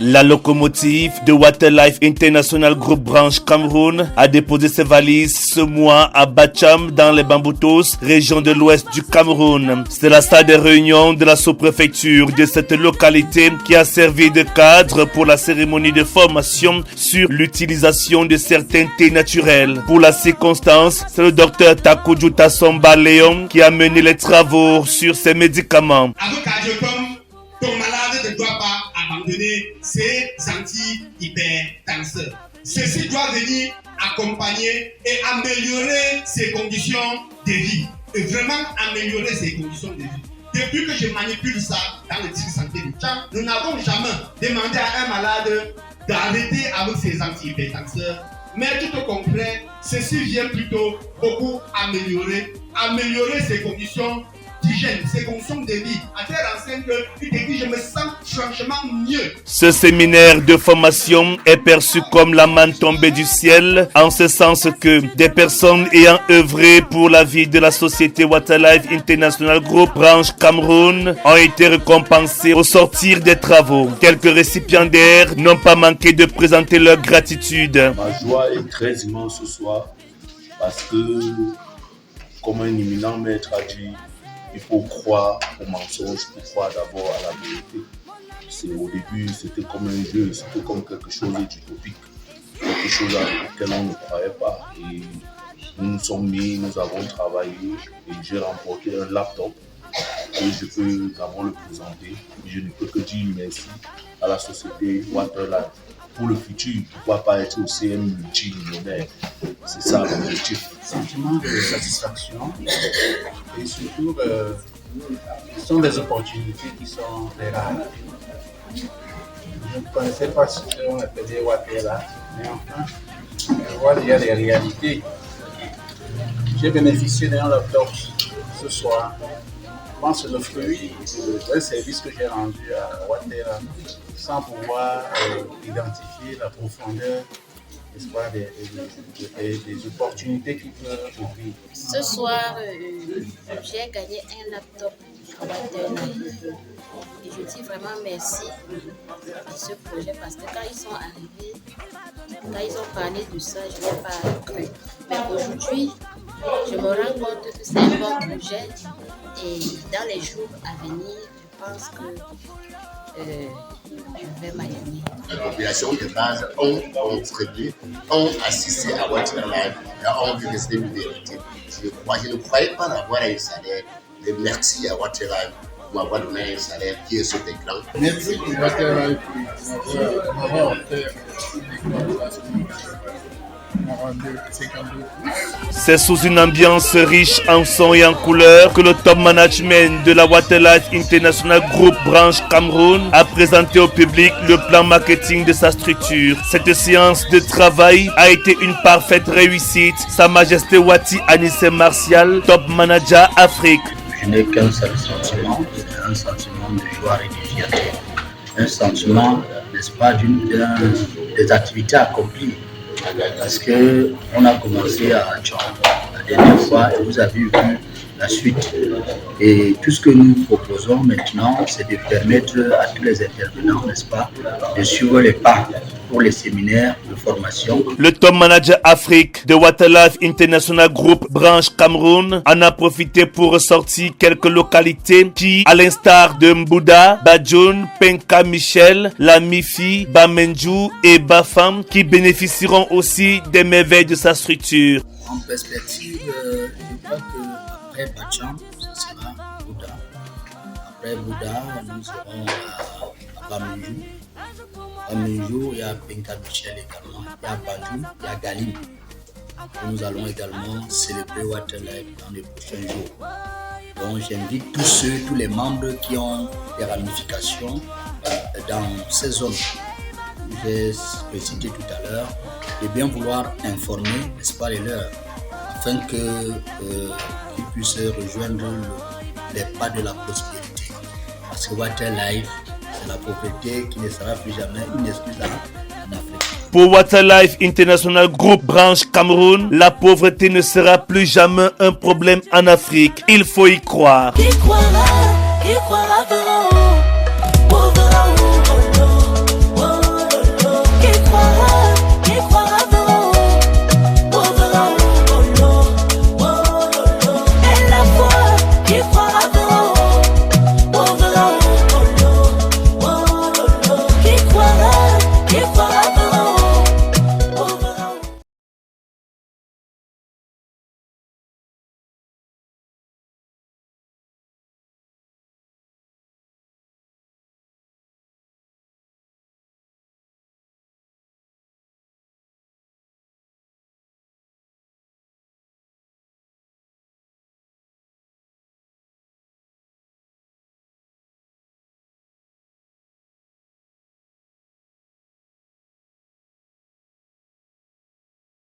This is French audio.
La locomotive de Waterlife International Group Branche Cameroun a déposé ses valises ce mois à Bacham dans les Bamboutos, région de l'ouest du Cameroun. C'est la salle des réunions de la sous-préfecture de cette localité qui a servi de cadre pour la cérémonie de formation sur l'utilisation de certains thés naturels. Pour la circonstance, c'est le docteur Takuju Tassomba Léon qui a mené les travaux sur ces médicaments. Ton malade ne doit pas abandonner ses anti-hypertenseurs. Ceci doit venir accompagner et améliorer ses conditions de vie. Et vraiment améliorer ses conditions de vie. Depuis que je manipule ça dans le district santé du Tchad, nous n'avons jamais demandé à un malade d'arrêter avec ses anti-hypertenseurs. Mais tout au contraire, ceci vient plutôt beaucoup améliorer ses conditions d'hygiène, ses conditions de vie. À telle enseigne qu'il te dit, je me sens franchement mieux. Ce séminaire de formation est perçu comme la manne tombée du ciel, en ce sens que des personnes ayant œuvré pour la vie de la société Waterlife International Group Branche Cameroun ont été récompensées au sortir des travaux. Quelques récipiendaires n'ont pas manqué de présenter leur gratitude. Ma joie est très immense ce soir parce que, comme un éminent maître a dit, il faut croire au mensonge pour croire d'abord à la vérité. Au début, c'était comme un jeu, c'était comme quelque chose d'utopique, quelque chose auquel on ne croyait pas. Et nous nous sommes mis, nous avons travaillé et j'ai remporté un laptop et je peux d'abord le présenter. Je ne peux que dire merci à la société Waterlife. Pour le futur, pourquoi pas être aussi un multimillionnaire? C'est ça l'objectif. Sentiment de satisfaction et surtout, ce sont des opportunités qui sont très rares. Je ne connaissais pas ce qu'on appelait Waterlife, mais enfin, je vois qu'il y a des réalités. J'ai bénéficié d'un laptop ce soir. Je pense que c'est le fruit d'un service que j'ai rendu à Waterlife sans pouvoir identifier la profondeur des opportunités qu'il peut ouvrir. Ce soir, j'ai gagné un laptop à Waterlife. Et je dis vraiment merci à ce projet parce que quand ils sont arrivés, quand ils ont parlé de ça, je n'ai pas cru. Mais aujourd'hui, je me rends compte que c'est un bon projet et dans les jours à venir, je pense que je vais m'aligner. La population de base ont contribué, ont assisté à Waterlife et ont vu que c'était une vérité. Je ne croyais pas avoir un salaire, mais merci à Waterlife pour m'avoir donné un salaire qui est sur l'écran. Merci pour Waterlife m'avoir offert C'est sous une ambiance riche en sons et en couleurs que le top management de la Waterlife International Group Branche Cameroun a présenté au public le plan marketing de sa structure. Cette séance de travail a été une parfaite réussite. Sa Majesté Wati Anissé Martial, top manager Afrique. Je n'ai qu'un seul sentiment, c'est un sentiment de joie et de fierté. Un sentiment, n'est-ce pas, des activités accomplies. Parce qu'on a commencé à Tchad la dernière fois et vous avez vu la suite. Et tout ce que nous proposons maintenant, c'est de permettre à tous les intervenants, n'est-ce pas, de suivre les pas pour les séminaires de formation. Le top manager Afrique de Waterlife International Group Branche Cameroun en a profité pour ressortir quelques localités qui, à l'instar de Mbouda, Badjoun, Penka Michel, La Mifi, Bamenju et Bafam, qui bénéficieront aussi des merveilles de sa structure. En perspective, je crois qu'après Bacham, ce sera Bouddha. Après Bouddha, nous serons à Bamenju. À Menjo, il y a Penka Michel également, il y a Badou, il y a Galim. Et nous allons également célébrer Waterlife dans les prochains jours. Donc j'invite tous les membres qui ont des ramifications dans ces zones. J'ai précisé tout à l'heure, de bien vouloir informer, n'est-ce pas, les leurs, afin qu'ils puissent rejoindre les pas de la prospérité. Parce que Waterlife, c'est la pauvreté qui ne sera plus jamais une excuse en Afrique. Pour Waterlife International Group Branche Cameroun, la pauvreté ne sera plus jamais un problème en Afrique. Il faut y croire. Qui croira verra.